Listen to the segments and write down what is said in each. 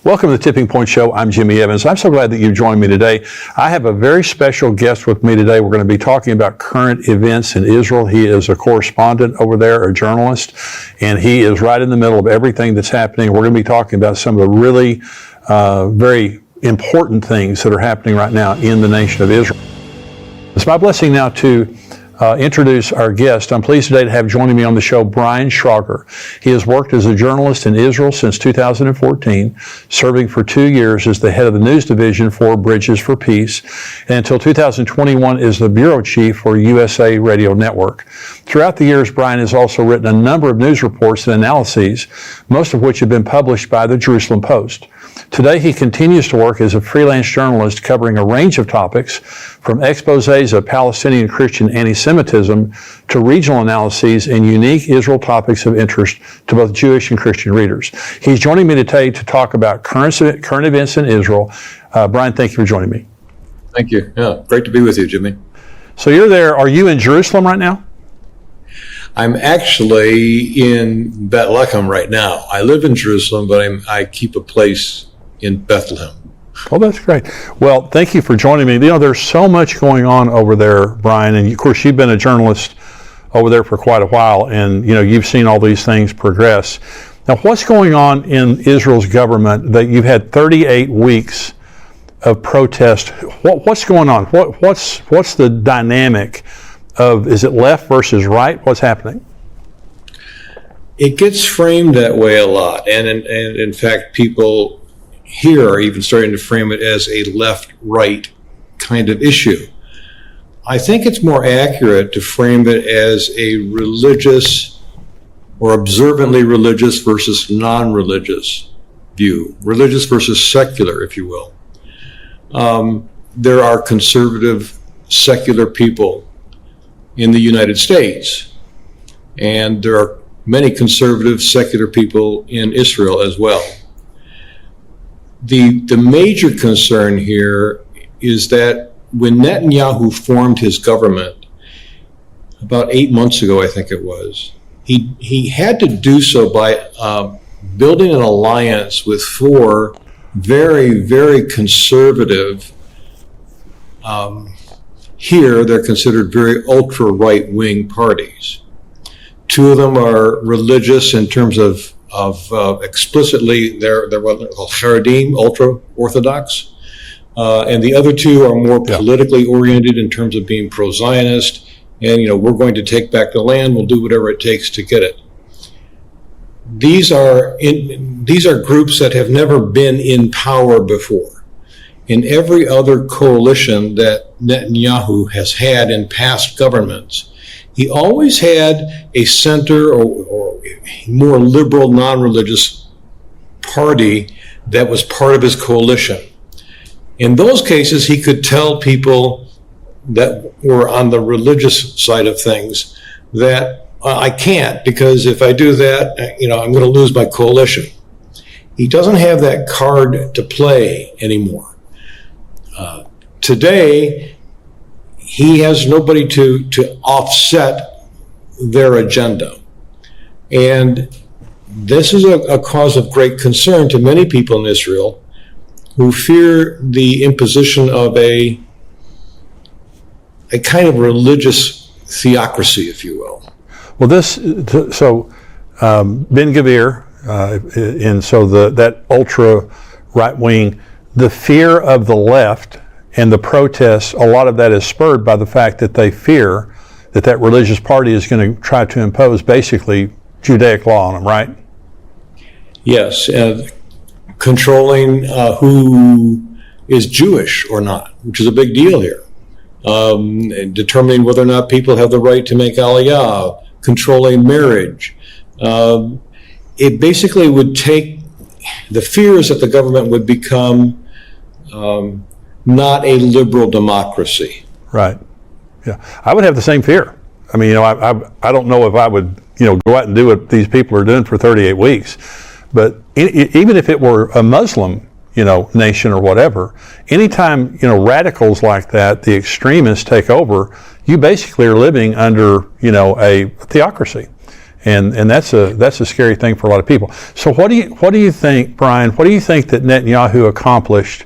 Welcome to the Tipping Point Show. I'm Jimmy Evans. I'm so glad that you've joined me today. I have a very special guest with me today. We're going to be talking about current events in Israel. He is a correspondent over there, a journalist, and he is right in the middle of everything that's happening. We're going to be talking about some of the really very important things that are happening right now in the nation of Israel. It's my blessing now to introduce our guest. I'm pleased today to have joining me on the show Brian Schrager. He has worked as a journalist in Israel since 2014, serving for 2 years as the head of the news division for Bridges for Peace, and until 2021 is the bureau chief for USA Radio Network. Throughout the years, Brian has also written a number of news reports and analyses, most of which have been published by the Jerusalem Post. Today, he continues to work as a freelance journalist covering a range of topics, from exposés of Palestinian Christian anti-Semitism to regional analyses and unique Israel topics of interest to both Jewish and Christian readers. He's joining me today to talk about current events in Israel. Brian, thank you for joining me. Thank you. Yeah, great to be with you, Jimmy. So you're there. Are you in Jerusalem right now? I'm actually in Bethlehem right now. I live in Jerusalem, but I keep a place in Bethlehem. Oh, that's great. Well, thank you for joining me. You know, there's so much going on over there, Brian, and of course you've been a journalist over there for quite a while, and you know, you've seen all these things progress. Now, what's going on in Israel's government that you've had 38 weeks of protest? What's going on? What's the dynamic of, is it left versus right? What's happening? It gets framed that way a lot, and in fact, people here are even starting to frame it as a left-right kind of issue. I think it's more accurate to frame it as a religious or observantly religious versus non-religious view, religious versus secular, if you will. There are conservative, secular people in the United States, and there are many conservative, secular people in Israel as well. The major concern here is that when Netanyahu formed his government about 8 months ago, I think it was, he had to do so by building an alliance with 4 very, very conservative, here they're considered very ultra right-wing parties. 2 of them are religious in terms of explicitly they're what they're called Haredim, ultra-Orthodox, and the other 2 are more politically oriented in terms of being pro-Zionist, and we're going to take back the land, we'll do whatever it takes to get it. These are groups that have never been in power before. In every other coalition that Netanyahu has had in past governments, he always had a center or more liberal, non-religious party that was part of his coalition. In those cases, he could tell people that were on the religious side of things that I can't, because if I do that, I'm going to lose my coalition. He doesn't have that card to play anymore. Today, he has nobody to offset their agenda. And this is a cause of great concern to many people in Israel who fear the imposition of a kind of religious theocracy, if you will. Well, Ben-Gvir, and so that ultra right-wing, the fear of the left and the protests, a lot of that is spurred by the fact that they fear that religious party is going to try to impose basically Judaic law on them, right? Yes, controlling who is Jewish or not, which is a big deal here. And determining whether or not people have the right to make aliyah, controlling marriage. It basically would take the fears that the government would become not a liberal democracy. Right. Yeah, I would have the same fear. I mean, I don't know if I would, go out and do what these people are doing for 38 weeks. But even if it were a Muslim, nation or whatever, anytime, radicals like that, the extremists take over, you basically are living under, a theocracy. And that's a scary thing for a lot of people. So what do you think, Brian? What do you think that Netanyahu accomplished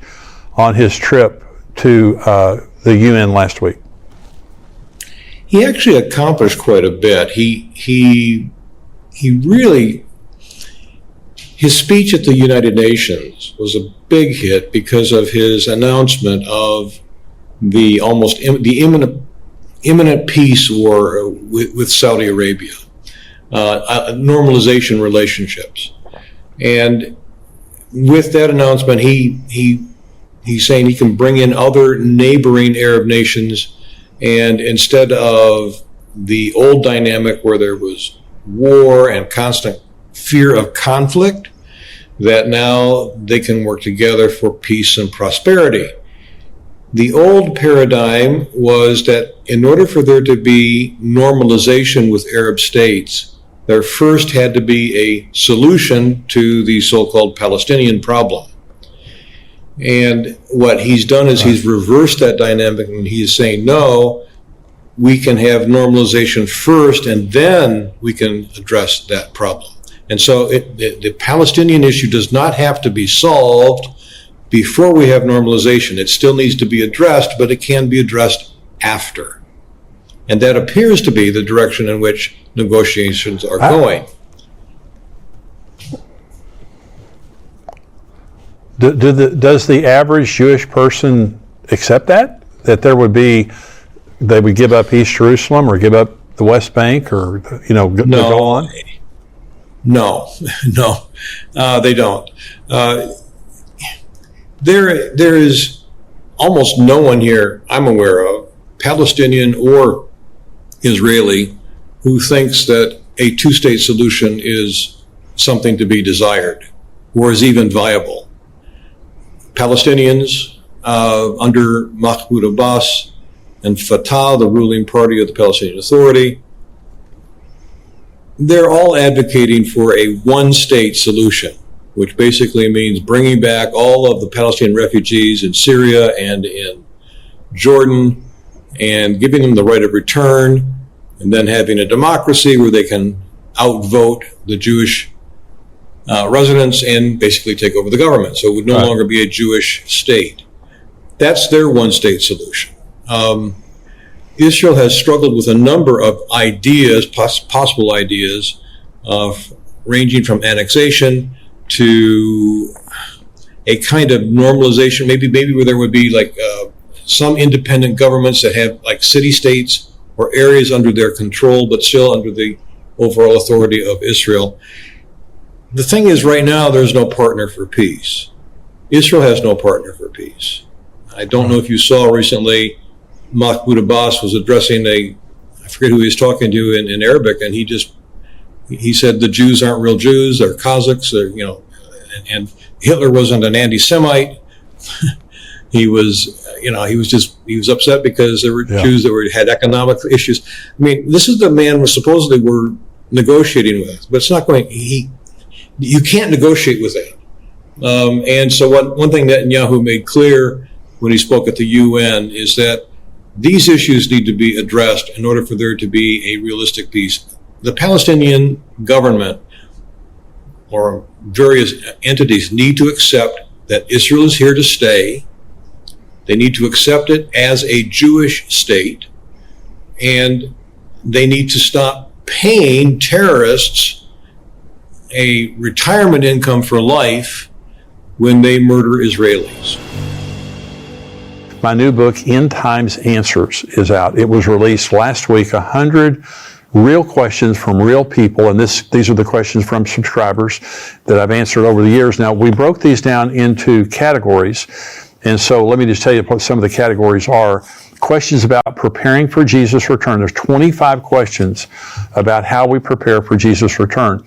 on his trip to the UN last week? He actually accomplished quite a bit. He really, his speech at the United Nations was a big hit because of his announcement of the imminent peace war with Saudi Arabia, normalization relationships, and with that announcement, he's saying he can bring in other neighboring Arab nations, and instead of the old dynamic where there was war and constant fear of conflict, that now they can work together for peace and prosperity. The old paradigm was that in order for there to be normalization with Arab states, there first had to be a solution to the so-called Palestinian problem. And what he's done is he's reversed that dynamic, and he is saying, no, we can have normalization first, and then we can address that problem. And so the Palestinian issue does not have to be solved before we have normalization. It still needs to be addressed, but it can be addressed after. And that appears to be the direction in which negotiations are going. Does the average Jewish person accept that? That they would give up East Jerusalem or give up the West Bank, or go on? No, they don't. There is almost no one here I'm aware of, Palestinian or Israeli, who thinks that a two-state solution is something to be desired or is even viable. Palestinians under Mahmoud Abbas and Fatah, the ruling party of the Palestinian Authority, they're all advocating for a one-state solution, which basically means bringing back all of the Palestinian refugees in Syria and in Jordan and giving them the right of return, and then having a democracy where they can outvote the Jewish residents and basically take over the government. So it would no longer be a Jewish state. That's their one-state solution. Israel has struggled with a number of ideas, possible ideas, ranging from annexation to a kind of normalization, maybe where there would be like some independent governments that have like city-states or areas under their control, but still under the overall authority of Israel. The thing is, right now, there's no partner for peace. Israel has no partner for peace. I don't know if you saw recently, Mahmoud Abbas was addressing I forget who he was talking to in Arabic, and he said the Jews aren't real Jews, they're Kazakhs, and Hitler wasn't an anti-Semite. He was upset because there were Jews that had economic issues. I mean, this is the man we're negotiating with, but it's not going. You can't negotiate with that. And so one thing that Netanyahu made clear when he spoke at the UN is that these issues need to be addressed in order for there to be a realistic peace. The Palestinian government or various entities need to accept that Israel is here to stay. They need to accept it as a Jewish state, and they need to stop paying terrorists a retirement income for life when they murder Israelis. My new book, End Times Answers, is out. It was released last week, 100 real questions from real people, and these are the questions from subscribers that I've answered over the years. Now, we broke these down into categories, and so let me just tell you what some of the categories are. Questions about preparing for Jesus' return. There's 25 questions about how we prepare for Jesus' return.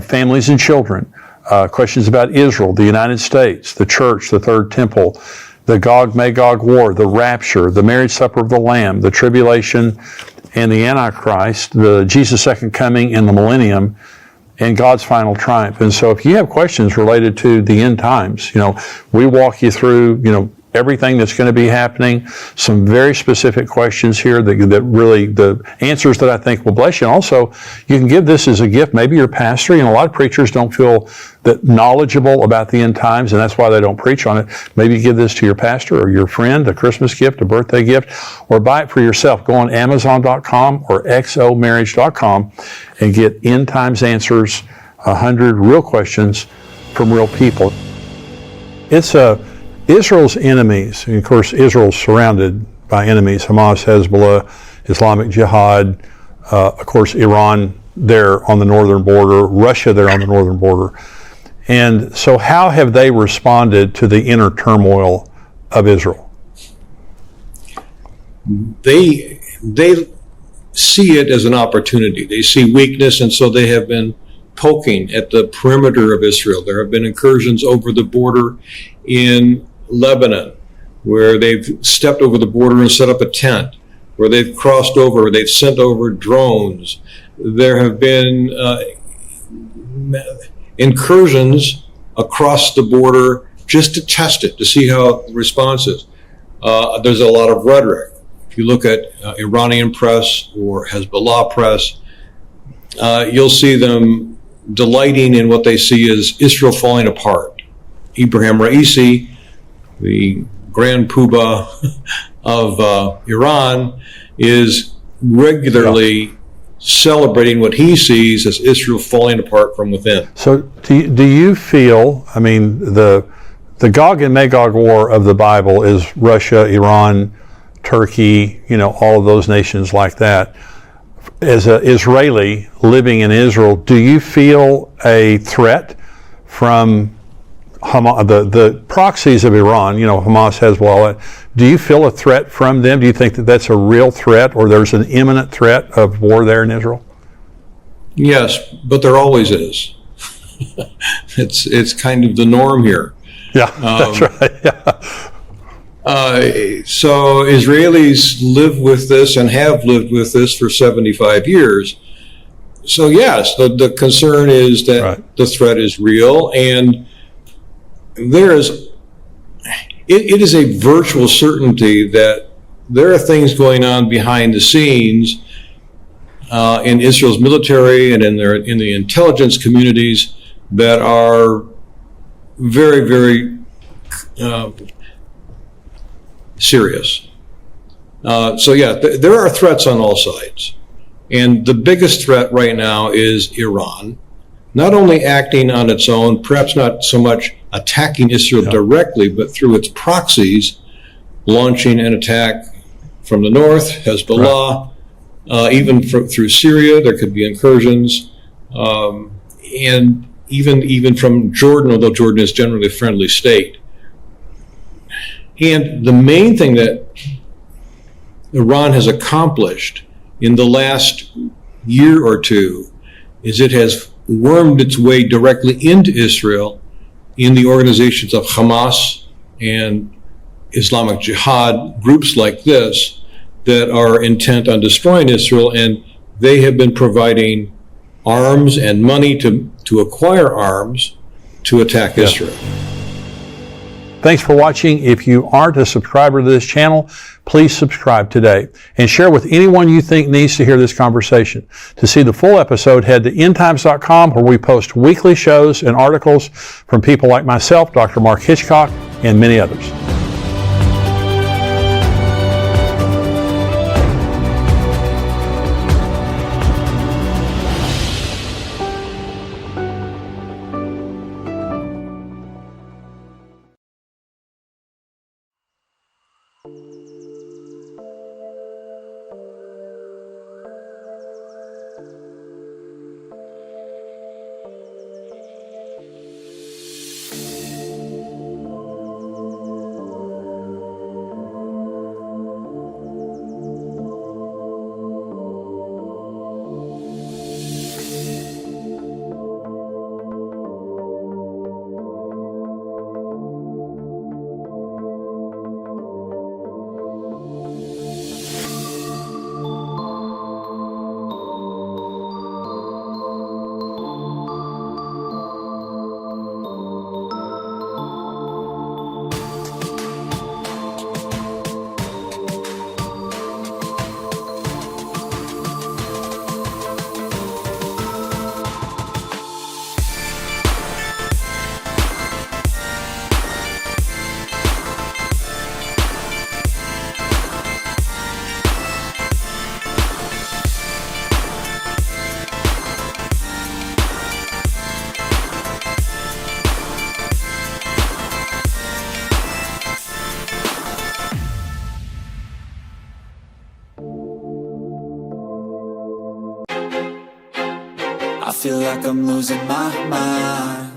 Families and children. Questions about Israel, the United States, the church, the third temple, the Gog-Magog war, the rapture, the marriage supper of the Lamb, the tribulation and the Antichrist, the Jesus' second coming and the millennium, and God's final triumph. And so if you have questions related to the end times, we walk you through, everything that's going to be happening. Some very specific questions here that really, the answers that I think will bless you. And also, you can give this as a gift. Maybe your pastor, a lot of preachers don't feel that knowledgeable about the end times, and that's why they don't preach on it. Maybe give this to your pastor or your friend, a Christmas gift, a birthday gift, or buy it for yourself. Go on Amazon.com or xomarriage.com and get End Times Answers, 100 real questions from real people. It's Israel's enemies. And of course, Israel's surrounded by enemies: Hamas, Hezbollah, Islamic Jihad, of course, Iran there on the northern border, Russia there on the northern border. And so how have they responded to the inner turmoil of Israel? They see it as an opportunity. They see weakness, and so they have been poking at the perimeter of Israel. There have been incursions over the border in Lebanon, where they've stepped over the border and set up a tent, where they've crossed over, they've sent over drones. There have been incursions across the border just to test it, to see how the response is. There's a lot of rhetoric. If you look at Iranian press or Hezbollah press, you'll see them delighting in what they see as Israel falling apart. Ibrahim Raisi, the grand poobah of Iran, is regularly celebrating what he sees as Israel falling apart from within. So do you feel, the Gog and Magog war of the Bible is Russia, Iran, Turkey, all of those nations like that. As an Israeli living in Israel, do you feel a threat from Hamas, the proxies of Iran, Hamas, Hezbollah? Do you feel a threat from them? Do you think that that's a real threat, or there's an imminent threat of war there in Israel? Yes, but there always is. It's kind of the norm here. Yeah, that's right. Yeah. So Israelis live with this and have lived with this for 75 years. So yes, the concern is that the threat is real, and it is a virtual certainty that there are things going on behind the scenes in Israel's military and in the intelligence communities that are very, very serious. There are threats on all sides. And the biggest threat right now is Iran, not only acting on its own, perhaps not so much attacking Israel directly, but through its proxies, launching an attack from the north, Hezbollah, even through Syria, there could be incursions, and even from Jordan, although Jordan is generally a friendly state. And the main thing that Iran has accomplished in the last year or two is it has wormed its way directly into Israel in the organizations of Hamas and Islamic Jihad, groups like this that are intent on destroying Israel, and they have been providing arms and money to acquire arms to attack Israel. Thanks for watching. If you aren't a subscriber to this channel, please subscribe today and share with anyone you think needs to hear this conversation. To see the full episode, head to endtimes.com, where we post weekly shows and articles from people like myself, Dr. Mark Hitchcock, and many others. like I'm losing my mind.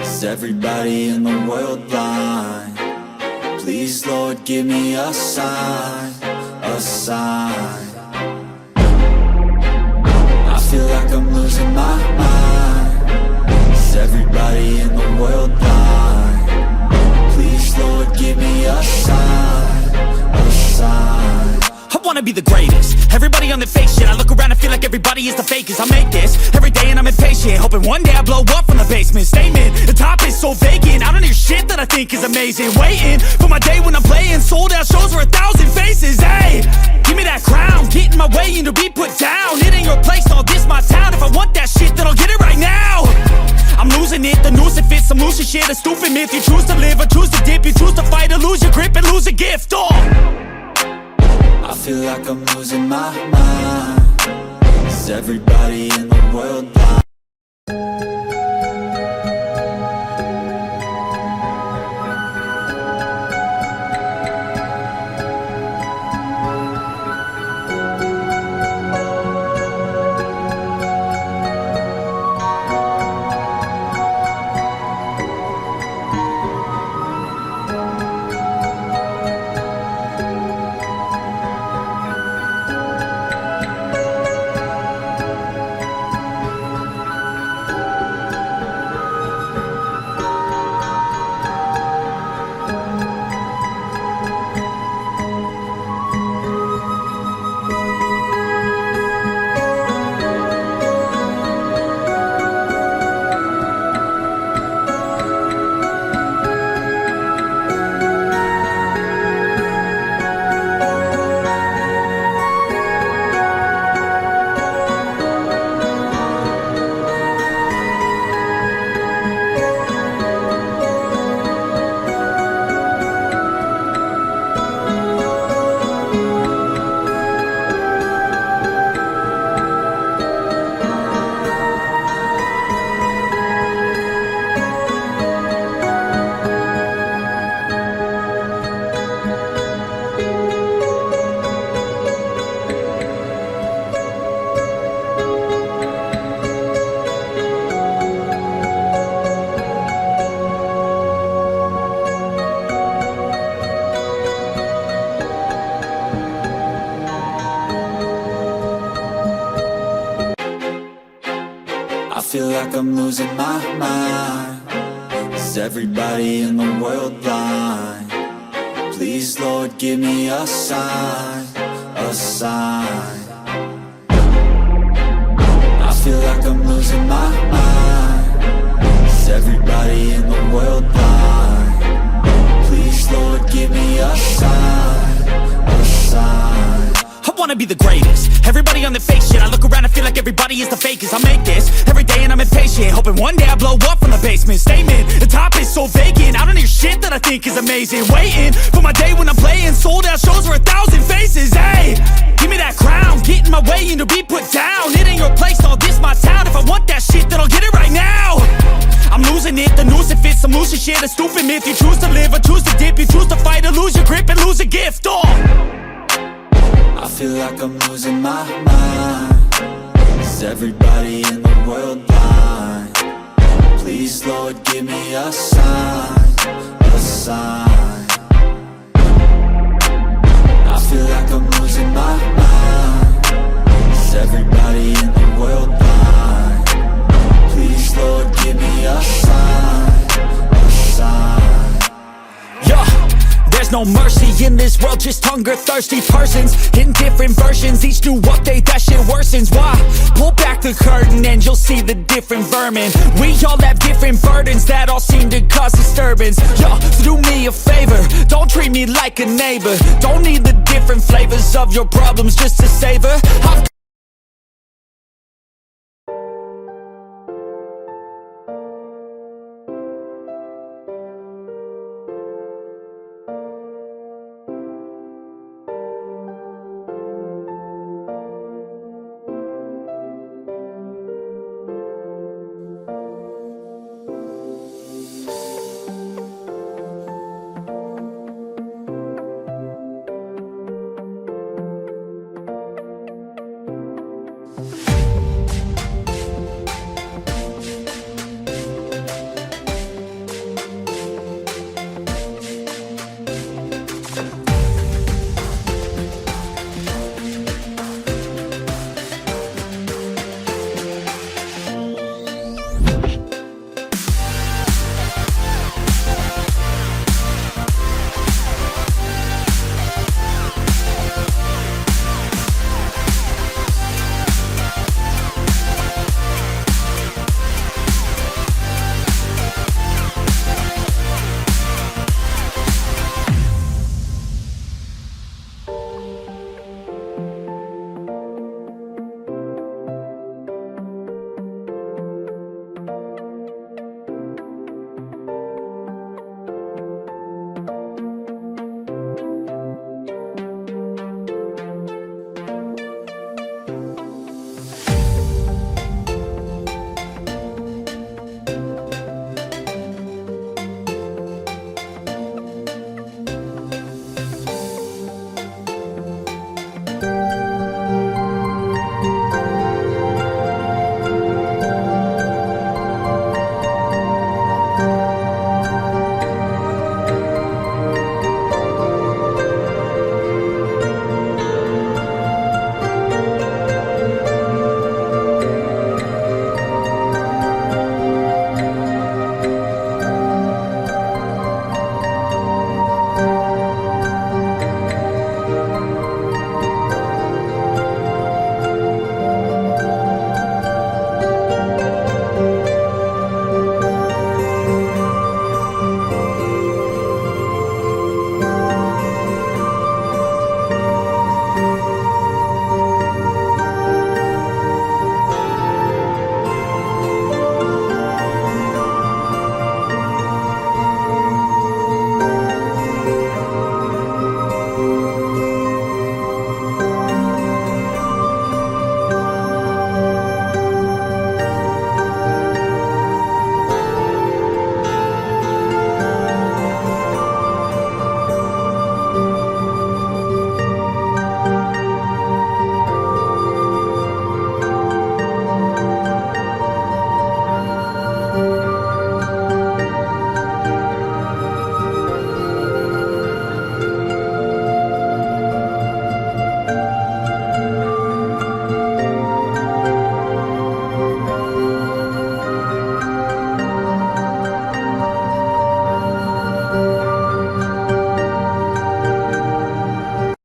Is everybody in the world blind? Please, Lord, give me a sign, a sign. I feel like I'm losing my mind. Is everybody in the world blind? Please, Lord, give me a sign, a sign. I wanna be the greatest. Everybody on the fake shit. I look around and feel like everybody is the fakest. I make this every day and I'm impatient, hoping one day I blow up from the basement. Statement, the top is so vacant. I don't hear shit that I think is amazing. Waiting for my day when I'm playing sold out shows for 1,000 faces. Hey, give me that crown, get in my way and to be put down. It ain't your place, all this my town. If I want that shit, then I'll get it right now. I'm losing it, the noose it fits. I'm losing shit, a stupid myth. You choose to live or choose to dip. You choose to fight or lose your grip and lose a gift. I feel like I'm losing my mind. Is everybody in the world blind? I feel like I'm losing my mind. Is everybody in the world blind? Please, Lord, give me a sign, a sign. I feel like I'm losing my mind. Is everybody in the world blind? Please, Lord, give me a sign, a sign. I wanna be the greatest. Everybody on the fake shit. I look around and feel like everybody is the fakest. I make this every day and I'm impatient, hoping one day I blow up from the basement. Statement, the top is so vacant. I don't hear shit that I think is amazing. Waiting for my day when I'm playing sold out shows for 1,000 faces. Hey, give me that crown, get in my way and to be put down. It ain't your place, all this my town. If I want that shit, then I'll get it right now. I'm losing it, the noose it fits. I'm losing shit, a stupid myth. You choose to live or choose to dip. You choose to fight or lose your grip and lose a gift. I feel like I'm losing my mind. Is everybody in the world blind? Please, Lord, give me a sign, a sign. I feel like I'm losing my mind. Is everybody in the world blind? Please, Lord, give me a sign, a sign. Yeah, there's no mercy in this world, just hunger-thirsty persons in different versions. Each new update, that shit worsens. Why? Pull back the curtain and you'll see the different vermin. We all have different burdens that all seem to cause disturbance. Yo, so do me a favor, don't treat me like a neighbor. Don't need the different flavors of your problems just to savor.